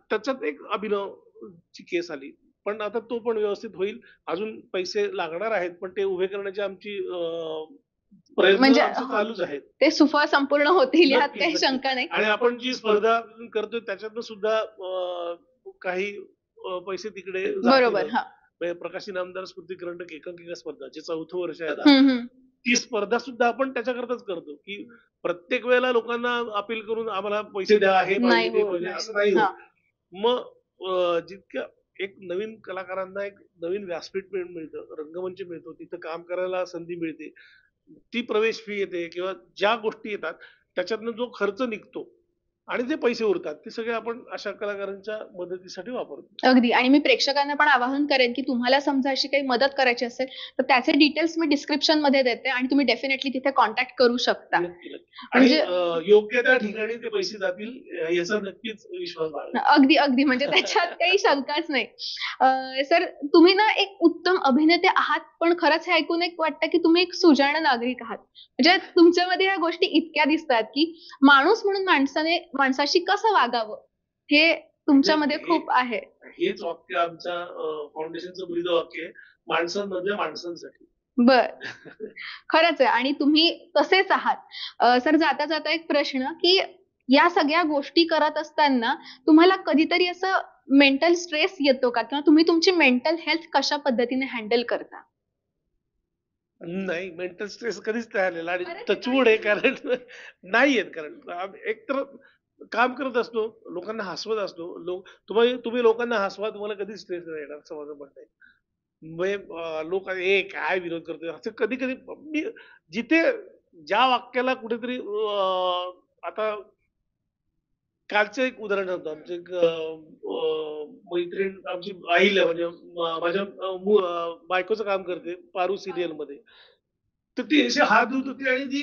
त्याच्यात एक अभिनवची केस आली, पण आता तो पण व्यवस्थित होईल. अजून पैसे लागणार आहेत, पण ते उभे करण्याची आमची प्रयत्न म्हणजे चालूच आहेत. ते सुफळ संपूर्ण होतील यात काही शंका नाही. आणि आपण जी स्पर्धा करतोय त्याच्यातनं सुद्धा काही पैसे तिकडे बरोबर. प्रकाश इनामदार स्फूर्ती करंडक एकांकिका स्पर्धा, जे 4थं वर्ष आहे आता, ती स्पर्धा सुद्धा आपण त्याच्याकरताच करतो, की प्रत्येक वेळेला लोकांना अपील करून आम्हाला पैसे द्या, हे पाहिजे ते पाहिजे असं नाही होत. मग जितक्या एक नवीन कलाकारांना एक नवीन व्यासपीठ मिळतं, रंगमंच मिळतो, तिथं काम करायला संधी मिळते, ती प्रवेश फी येते किंवा ज्या गोष्टी येतात त्याच्यातनं जो खर्च निघतो आणि जे पैसे उरतात ते सगळे आपण अशा कलाकारांच्या मदतीसाठी वापरतो. अगदी. आणि मी प्रेक्षकांना पण आवाहन करेन, की तुम्हाला समजा अशी काही मदत करायची असेल तर त्याचे डिटेल्स मी डिस्क्रिप्शन मध्ये देते आणि तुम्ही डेफिनेटली तिथे कॉन्टॅक्ट करू शकता. म्हणजे योग्य त्या ठिकाणी ते पैसे जातील याचा नक्कीच विश्वास बाळगा. अगदी अगदी. म्हणजे त्याच्यात काही शंकाच नाही. सर, तुम्ही ना एक उत्तम अभिनेते आहात, पण खरंच हे ऐकून एक वाटतं की तुम्ही एक सुजाण नागरिक आहात. म्हणजे तुमच्यामध्ये ह्या गोष्टी इतक्या दिसतात, की माणूस म्हणून माणसाशी कसं वागावं हे तुमच्यामध्ये खूप आहे. हेच वाक्य आमच्या फाउंडेशनचं ब्रीद वाक्य आहे, माणसांमधल्या माणसांसाठी. बर. खरंच आहे आणि तुम्ही तसेच आहात. सर, जाता जाता एक प्रश्न, की या सगळ्या गोष्टी करत असताना तुम्हाला कधीतरी असं मेंटल स्ट्रेस येतो का, किंवा तुम्ही तुमची मेंटल हेल्थ कशा पद्धतीने हँडल करता? नाही, मेंटल स्ट्रेस कधीच नाही आलेला आणि टचवूड आहे, कारण नाही येत. कारण एक तर काम करत असतो, लोकांना हसवत असतो. तुम्ही लोकांना हसवा, तुम्हाला कधीच स्ट्रेस नाही येणार असं माझं म्हणणं आहे. म्हणजे लोक काय विरोध करतोय असं कधी कधी मी जिथे ज्या वाक्याला कुठेतरी आता कालचं एक उदाहरण होतं. आमचं एक मैत्रीण आमची अहिल्या, म्हणजे माझ्या बायकोचं काम करते पारू सिरियल मध्ये. तर ती अशी हात धुत होती आणि ती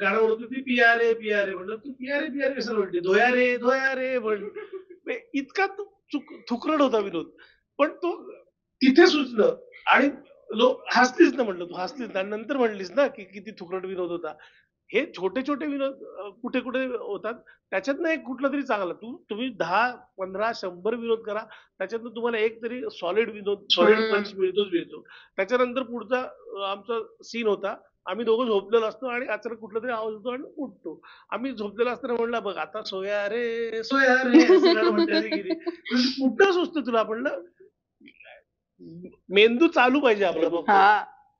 गाणं म्हणत होती, पिया रे पिया रे. म्हणलं तू पिया रे कसं म्हणते, धोया रे म्हण. इतका थुकरड होता विनोद, पण तो तिथे सुचलं आणि लोक हसलीच ना. म्हणलं तू हसलीच ना, नंतर म्हणलीस ना की किती थुकरट विनोद होता. हे छोटे छोटे विनोद कुठे कुठे होतात, त्याच्यातनं एक कुठला तरी चांगला. तुम्ही 10, 15, 100 विनोद करा, त्याच्यातनं तुम्हाला एक तरी सॉलिड विनोद, सॉलिड पंच मिळतो. त्याच्यानंतर पुढचा आमचा सीन होता, आम्ही दोघं झोपलेलो असतो आणि अचानक कुठला तरी आवाज होतो आणि उठतो. आम्ही झोपलेलो असताना म्हणलं, बघ आता सोया रे असं गाणं म्हणते गेली. कुठं सुचतं तुला? म्हणलं मेंदू चालू पाहिजे आपला.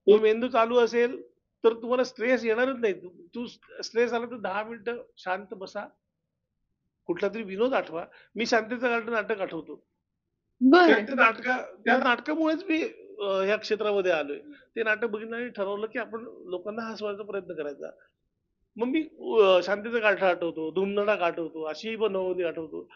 तो मेंदू चालू असेल तर तुम्हाला स्ट्रेस येणारच नाही. तू स्ट्रेस आला तर 10 मिनिटं शांत बसा, कुठला तरी विनोद आठवा. मी शांतीचं नाटक आठवतो. त्या नाटकामुळेच मी या क्षेत्रामध्ये आलोय. ते नाटक बघितलं आणि ठरवलं की आपण लोकांना हसवायचा प्रयत्न करायचा. मग मी शांतीचा गाठा आठवतो, धुमधडाक आठवतो, अशी बनवणी आठवतो.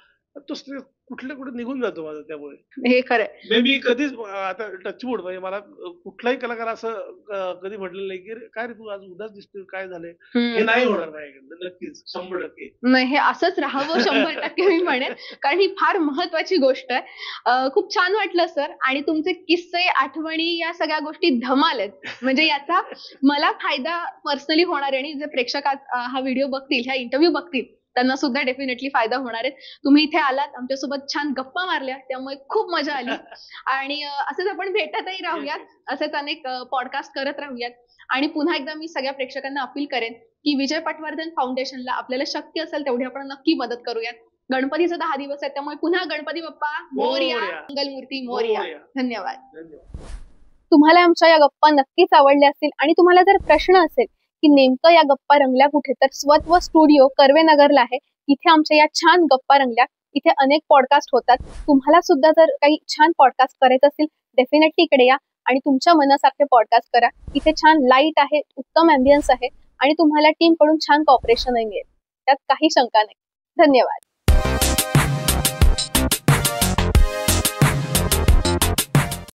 तो स्ट्रेस कुठल्या कुठे निघून जातो माझा. त्यामुळे हे खरंय. मी कधीच आता टचवूड, म्हणजे मला कुठलाही कलाकार असं कधी म्हटलेलं नाही की काय रे तू आज उदास दिसतोय, काय झालंय. हे नाही होणार माझ्याकडनं, नक्कीच 100%. नाही, हे असंच राहावं 100% मी म्हणेन, कारण ही फार महत्वाची गोष्ट आहे. खूप छान वाटलं सर, आणि तुमचे किस्से, आठवणी, या सगळ्या गोष्टी धमाल आहेत. म्हणजे याचा मला फायदा पर्सनली होणार आहे, आणि जे प्रेक्षक हा व्हिडिओ बघतील, ह्या इंटरव्ह्यू बघतील, त्यांना सुद्धा डेफिनेटली फायदा होणार आहे. तुम्ही इथे आलात, आमच्यासोबत छान गप्पा मारल्या, त्यामुळे खूप मजा आली. आणि असंच आपण भेटतही राहूयात, असेच अनेक पॉडकास्ट करत राहूयात. आणि पुन्हा एकदा मी सगळ्या प्रेक्षकांना अपील करेन की विजय पटवर्धन फाउंडेशनला आपल्याला शक्य असेल तेवढी आपण नक्की मदत करूयात. गणपतीचा 10 दिवस आहे, त्यामुळे पुन्हा गणपती बाप्पा मोरया, मंगलमूर्ती मोरया. धन्यवाद. तुम्हाला आमच्या या गप्पा नक्कीच आवडल्या असतील आणि तुम्हाला जर प्रश्न असेल की नेमकं या गप्पा रंगल्या कुठे, तर स्वत्व स्टुडिओ कर्वेनगरला आहे. इथे आमच्या या छान गप्पा रंगल्या. इथे अनेक पॉडकास्ट होतात. तुम्हाला सुद्धा जर काही छान पॉडकास्ट करायचं असेल डेफिनेटली इकडे या आणि तुमच्या मनासारखे पॉडकास्ट करा. इथे छान लाईट आहे, उत्तम अँबियन्स आहे आणि तुम्हाला टीम कडून छान कॉपरेशनही मिळेल. त्यात काही शंका नाही. धन्यवाद.